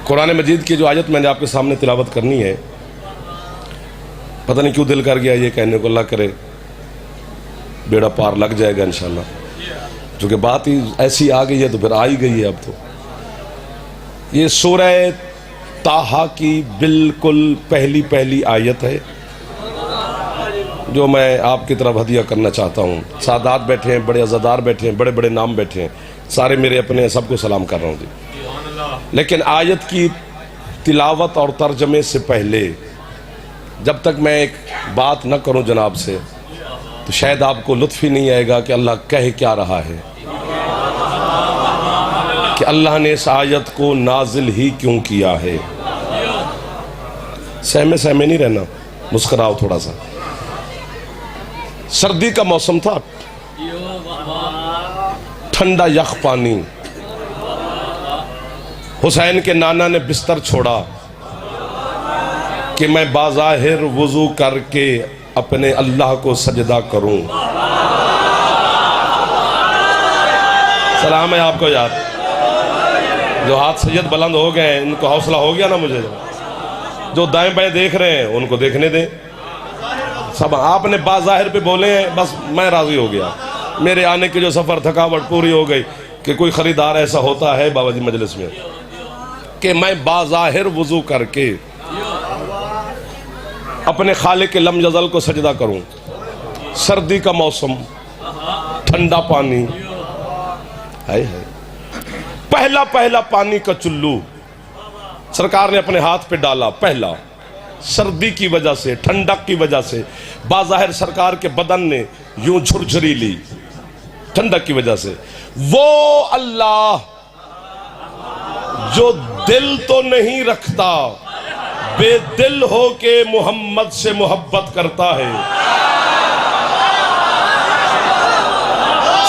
कुरान मजीद की जो आयत मैंने आपके सामने तिलावत करनी है, पता नहीं क्यों दिल कर गया ये कहने को, अल्लाह करे बेड़ा पार लग जाएगा इंशाल्लाह। क्योंकि बात ही ऐसी आ गई है तो फिर आ ही गई है। अब तो ये सूरह ताहा की बिल्कुल पहली आयत है जो मैं आपकी तरफ हदिया करना चाहता हूँ। सादात बैठे हैं, बड़े अज़ादार बैठे हैं, बड़े बड़े नाम बैठे हैं, सारे मेरे अपने हैं, सबको सलाम कर रहा हूँ जी। लेकिन आयत की तिलावत और तर्जमे से पहले जब तक मैं एक बात न करूँ जनाब से तो शायद आपको लुत्फ़ ही नहीं आएगा कि अल्लाह कह क्या रहा है, कि अल्लाह ने इस आयत को नाजिल ही क्यों किया है। सहमे नहीं रहना, मुस्कुराओ थोड़ा सा। सर्दी का मौसम था, ठंडा यख पानी, हुसैन के नाना ने बिस्तर छोड़ा कि मैं बाज़ाहिर वुज़ू करके अपने अल्लाह को सजदा करूं। सलाम है आपको यार, जो हाथ सैयद बुलंद हो गए इनको हौसला हो गया ना। मुझे जो दाएं बाएं देख रहे हैं उनको देखने दें। सब आपने बाज़ाहिर पे बोले हैं, बस मैं राज़ी हो गया। मेरे आने की जो सफ़र थकावट पूरी हो गई कि कोई ख़रीदार ऐसा होता है बाबा जी मजलिस में कि मैं बाज़ाहिर वुज़ू करके अपने खालिक के लम यज़ल को सजदा करूं। सर्दी का मौसम, ठंडा पानी, है पहला पानी का चुल्लू सरकार ने अपने हाथ पे डाला। पहला सर्दी की वजह से, ठंडक की वजह से बाज़ाहिर सरकार के बदन ने यूं झुरझुरी ली ठंडक की वजह से। वो अल्लाह जो दिल तो नहीं रखता, बेदिल हो के मोहम्मद से मोहब्बत करता है।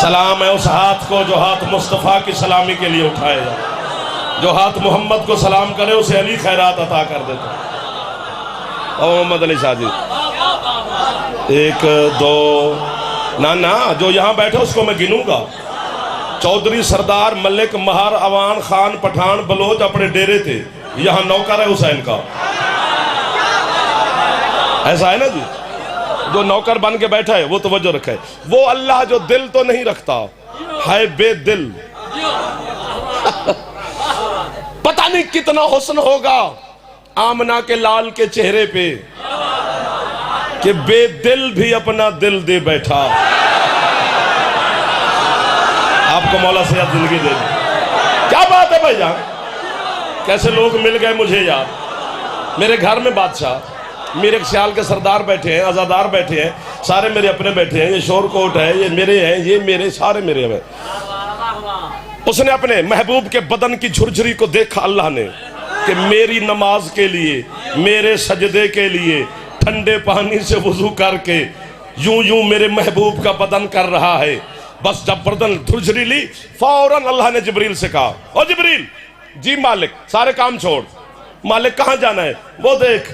सलाम है उस हाथ को जो हाथ मुस्तफ़ा की सलामी के लिए उठाए, जो हाथ मोहम्मद को सलाम करे उसे अली खैरात अता कर देता। और मोहम्मद अली शाह जी, एक दो ना जो यहाँ बैठे उसको मैं गिनूंगा। चौधरी सरदार मलिक महार अवान खान पठान बलोच अपने डेरे थे, यहाँ नौकर है हुसैन का। ऐसा है ना जी, जो नौकर बन के बैठा है वो तवज्जो रखे। वो अल्लाह जो दिल तो नहीं रखता है, बेदिल। पता नहीं कितना हुस्न होगा आमना के लाल के चेहरे पे कि बेदिल भी अपना दिल दे बैठा। आपको मौला से यार जिंदगी दे। क्या बात है भाईजान, कैसे लोग मिल गए मुझे यार। मेरे घर में बादशाह, मेरे ख्याल के सरदार बैठे हैं, आज़ादार बैठे हैं, सारे मेरे अपने बैठे हैं। ये शोरकोट है, ये मेरे हैं, ये मेरे सारे मेरे हैं। उसने अपने महबूब के बदन की झुरझुरी को देखा अल्लाह ने कि मेरी नमाज के लिए, मेरे सजदे के लिए ठंडे पानी से वुजू करके यूं मेरे महबूब का बदन कर रहा है। बस जब बदन झुरझुरी ली, फौरन अल्लाह ने जिब्रील से कहा, ओ जिब्रील, जी मालिक, सारे काम छोड़, मालिक कहाँ जाना है? वो देख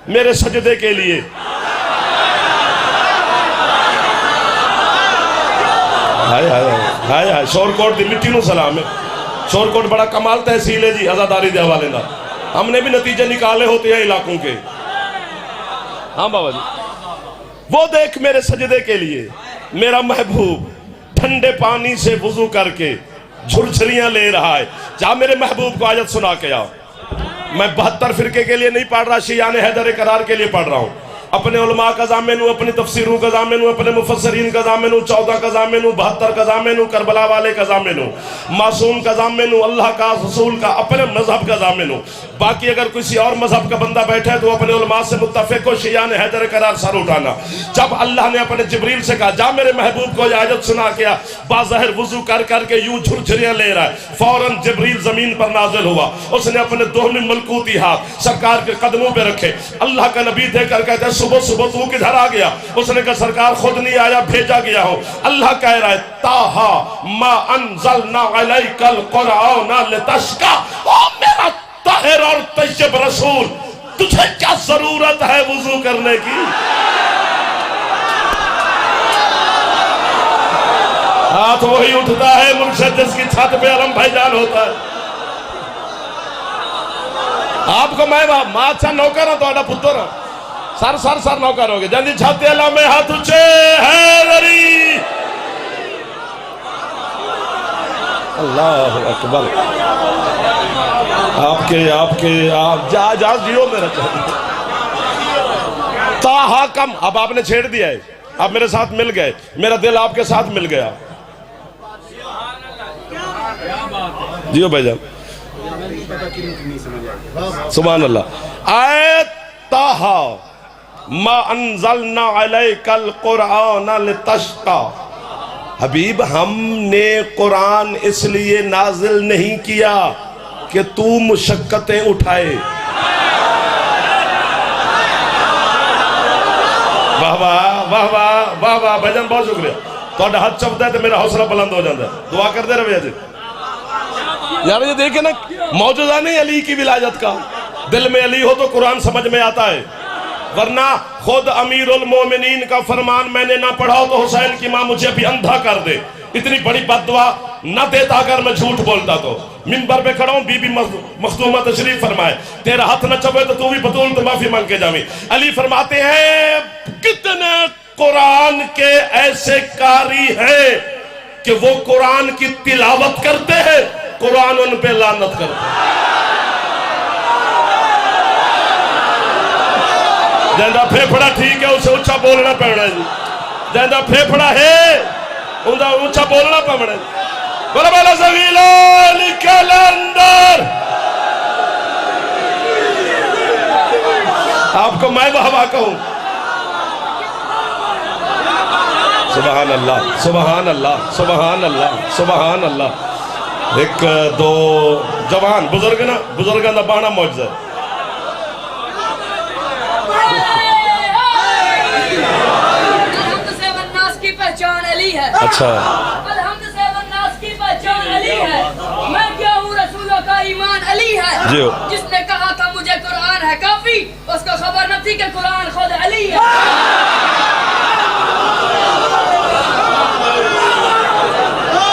मेरे सजदे के लिए। हाय हाय हाय हाय, शोरकोट दी मिट्टी नू सलाम है। शोरकोट बड़ा कमाल तहसील है जी, आजादारी दे हवाले ना। हमने भी नतीजे निकाले होते हैं इलाकों के। हाँ बाबा जी, वो देख मेरे सजदे के लिए मेरा महबूब ठंडे पानी से वुजू करके झुरझुरियां ले रहा है। जा मेरे महबूब को आयत सुना के आओ। मैं 72 फिरके के लिए नहीं पढ़ रहा, शियान हैदर करार के लिए पढ़ रहा हूँ। अपने उलमा का जामिन हूँ, अपनी तफसीरों का जामिन हूँ, अपने मुफस्सरीन का जामिन हूँ, 14 का जामिन हूँ, 72 का जामिन हूँ, करबला वाले का जामिन हूँ, मासूम का जामिन हूँ, अल्लाह का रसूल का, अपने मजहब का जामिन हूँ। बाकी अगर किसी और मजहब का बंदा बैठा है तो अपने उलमा से मुत्तफिक हो, शियान हैदर करार सर उठाना। जब अल्लाह ने अपने जिब्रील से कहा, जा मेरे महबूब को आयत सुना के बाज़ाहिर वुजू कर करके यूं झुरझुरियां ले रहा है, फौरन जिब्रील जमीन पर नाजिल हुआ। उसने अपने दोनों मलकूती हाथ सरकार के कदमों पे रखे। अल्लाह का नबी देखकर कहते हैं, सुबह सुबह तू किधर आ गया? उसने कहा, सरकार खुद नहीं आया, भेजा गया हो। अल्लाह कह रहा है, ताहा मा अंज़लना अलैकल कुरआन लितश्का। ओ मेरा ताहिर और तय्यब रसूल, तुझे क्या जरूरत है वुजू करने की? हाथ वही उठता है मुर्शिद जिसकी छत पे आलम भाईजान होता है। आपको मैं मां अच्छा नौकर हूं, तो पुत्र हूं। सर सर सर नौकर हो गए। जल्दी छाते अल्लाह में हाथ ऊंचे हैदरी। अल्लाह अकबर। आप जा जियो मेरा ताहा कम। अब आपने छेड़ दिया है, आप मेरे साथ मिल गए, मेरा दिल आपके साथ मिल गया। जियो भाईजान, सुभान अल्लाह। आयत ताहा मा अंज़लना अलैकल कुरआन लितश्का। हबीब, हमने कुरान इसलिए नाजिल नहीं किया कि तू मुशक्कतें उठाए। वाह वाह वाह वाह वाह वाह भाईजान, बहुत शुक्रिया। तो हाथ चपता है तो मेरा हौसला बुलंद हो जाता है। दुआ कर दे रहे जी यार। ये देखे ना, मौजूदा नहीं अली की विलायत का। दिल में अली हो तो कुरान समझ में आता है, वरना खुद अमीरुल मोमिनीन का फरमान मैंने ना पढ़ा हो तो हुसैन की मां मुझे भी अंधा कर दे। इतनी बड़ी बददुआ न देता अगर मैं झूठ बोलता तो। मिंबर पे खड़ा हूं, बीबी मखदूमा तशरीफ फरमाए, तेरा हाथ न चबे तो तू भी बतूल तो माफी मांग के जावी। अली फरमाते हैं कितने कुरान के ऐसे कारी हैं कि वो कुरान की तिलावत करते हैं, कुरान उन पे लानत करते हैं। जिंदा फेफड़ा ठीक है उसे ऊंचा बोलना पड़ना जी। जिंदा फेफड़ा है उनका ऊंचा बोलना पड़ना। बोला बोला सगीलो निकल अंदर। आपको मैं वाह कहूं। सुभान अल्लाह सुभान अल्लाह सुभान अल्लाह सुभान अल्लाह। एक दो जवान बुजुर्ग ना, बुजुर्गों का बाणा मौजूद है। अच्छा, की पहचान अली है। मैं क्या हूँ, रसूलों का ईमान अली है। जिसने कहा था मुझे कुरान है काफी, उसको खबर न थी कि कुरान खुद अली है।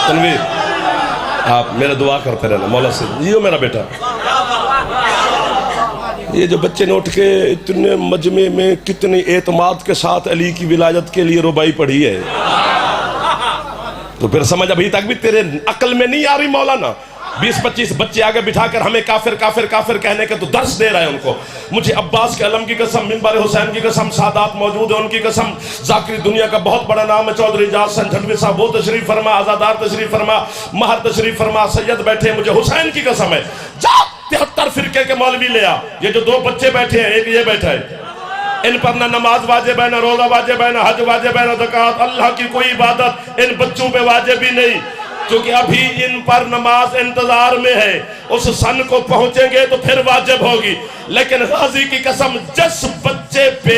तनवीर, आप मेरा दुआ करते रहना मौला से। जियो मेरा बेटा। ये जो बच्चे ने उठ के इतने मजमे में कितनी एतमाद के साथ अली की विलायत के लिए रुबाई पढ़ी है, तो फिर समझ अभी तक भी तेरे अकल में नहीं आ रही मौलाना। 20-25 बच्चे आगे बिठाकर हमें काफिर काफिर काफिर कहने के तो दर्श दे रहा है उनको। मुझे अब्बास के अलम की कसम, मिंबर हुसैन की कसम, सादात मौजूद है उनकी कसम, जाकिर दुनिया का बहुत बड़ा नाम है चौधरी जाज संझनवी साहब, वो तशरीफ फरमा, आजादार तशरीफ फरमा, महर तशरीफ फरमा, सैयद बैठे। मुझे हुसैन की कसम है, जा 73 फिरके के मौलवी ले आ। ये जो दो बच्चे बैठे हैं, एक ये बैठा है, इन पर ना नमाज वाजिब है, ना रोजा वाजिब है, ना हज वाजिब है, ना ज़कात, अल्लाह की कोई इबादत इन बच्चों पे वाजिब ही नहीं, क्योंकि अभी इन पर नमाज इंतजार में है। उस सन को पहुंचेंगे तो फिर वाजिब होगी। लेकिन गाजी की कसम, जिस बच्चे पे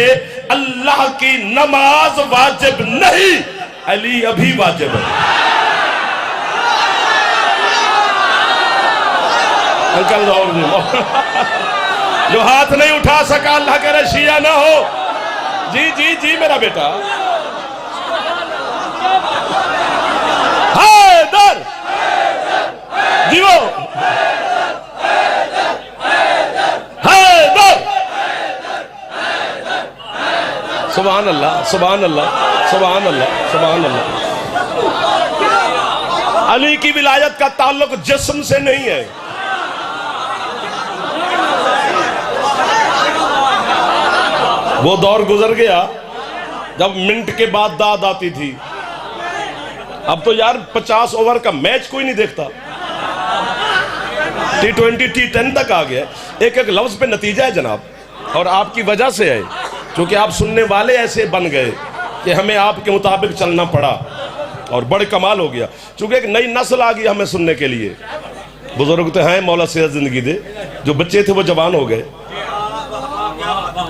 अल्लाह की नमाज वाजिब नहीं, अली अभी वाजिब है। अंकल जो हाथ नहीं उठा सका, अल्लाह करे शिया ना हो। जी जी जी मेरा बेटा। हैदर जीवो, हैदर। सुभान अल्लाह सुभान अल्लाह सुभान अल्लाह सुभान अल्लाह। अली की विलायत का ताल्लुक जिस्म से नहीं है। वो दौर गुजर गया जब मिनट के बाद दाद आती थी। अब तो यार 50 ओवर का मैच कोई नहीं देखता। T20 T10 तक आ गया। एक एक लफ्ज पे नतीजा है जनाब, और आपकी वजह से है, क्योंकि आप सुनने वाले ऐसे बन गए कि हमें आपके मुताबिक चलना पड़ा, और बड़े कमाल हो गया। क्योंकि एक नई नस्ल आ गई हमें सुनने के लिए। बुजुर्ग तो हैं, मौला सेहत जिंदगी दे, जो बच्चे थे वो जवान हो गए,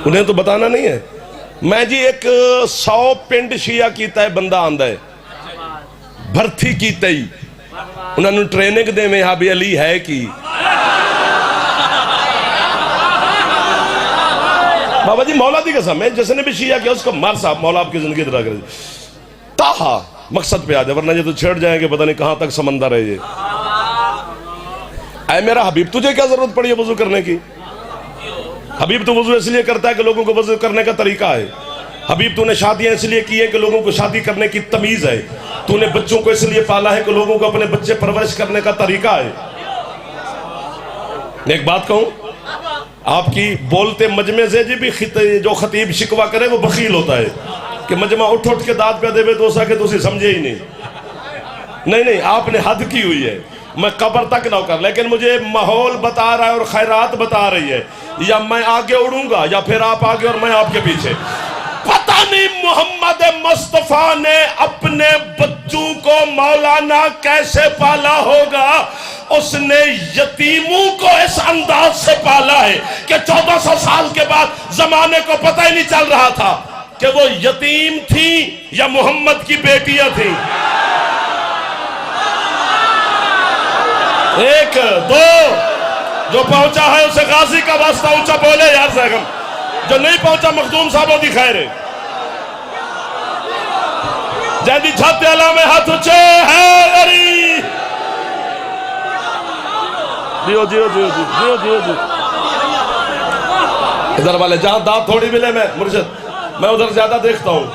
उन्हें तो बताना नहीं है। मैं जी एक 100 पिंड शिया कीता है बंदा आंदा है, भर्ती की तई उन्होंने ट्रेनिंग दे में भी अली है कि बाबा जी मौला दी कसम है, जिसने भी शिया किया उसको मार साहब, मौला आपकी जिंदगी तरह कर ताहा मकसद पे आ जाए, वरना ये तो छेड़ जाएंगे पता नहीं कहां तक समंदर है ये। ऐ मेरा हबीब, तुझे क्या जरूरत पड़ी है वुजू करने की? हबीब तो वजू इसलिए करता है कि लोगों को वजू करने का तरीका है। हबीब तूने शादियां इसलिए की है कि लोगों को शादी करने की तमीज है। तूने बच्चों को इसलिए पाला है कि लोगों को अपने बच्चे परवरिश करने का तरीका है। एक बात कहूं, आपकी बोलते मजमे से जी भी जो खतीब शिकवा करे वो बखील होता है कि मजमा उठ उठ के दाद पे देवे तो सके तो उसे समझे ही नहीं। नहीं, आपने हद की हुई है, मैं कब्र तक ना कर, लेकिन मुझे माहौल बता रहा है और खैरात बता रही है, या मैं आगे उड़ूंगा या फिर आप आगे और मैं आपके पीछे। पता नहीं मोहम्मद मुस्तफा ने अपने बच्चों को मौलाना कैसे पाला होगा। उसने यतीमों को इस अंदाज से पाला है कि 1400 साल के बाद जमाने को पता ही नहीं चल रहा था कि वो यतीम थी या मोहम्मद की बेटियां थी। एक दो जो पहुंचा है उसे गाजी का वास्ता ऊंचा बोले यार साहब, जो नहीं पहुंचा मखदूम साहब दिखाए रहे। जैदी छत अला में हाथ ऊंचे है अरी जियो जियो जियो जियो जियो जियो। इधर वाले जहां दांत थोड़ी मिले मैं मुर्शिद, मैं उधर ज्यादा देखता हूं।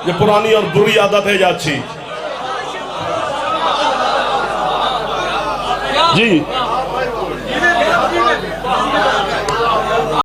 ये पुरानी और बुरी आदत है या अच्छी? जी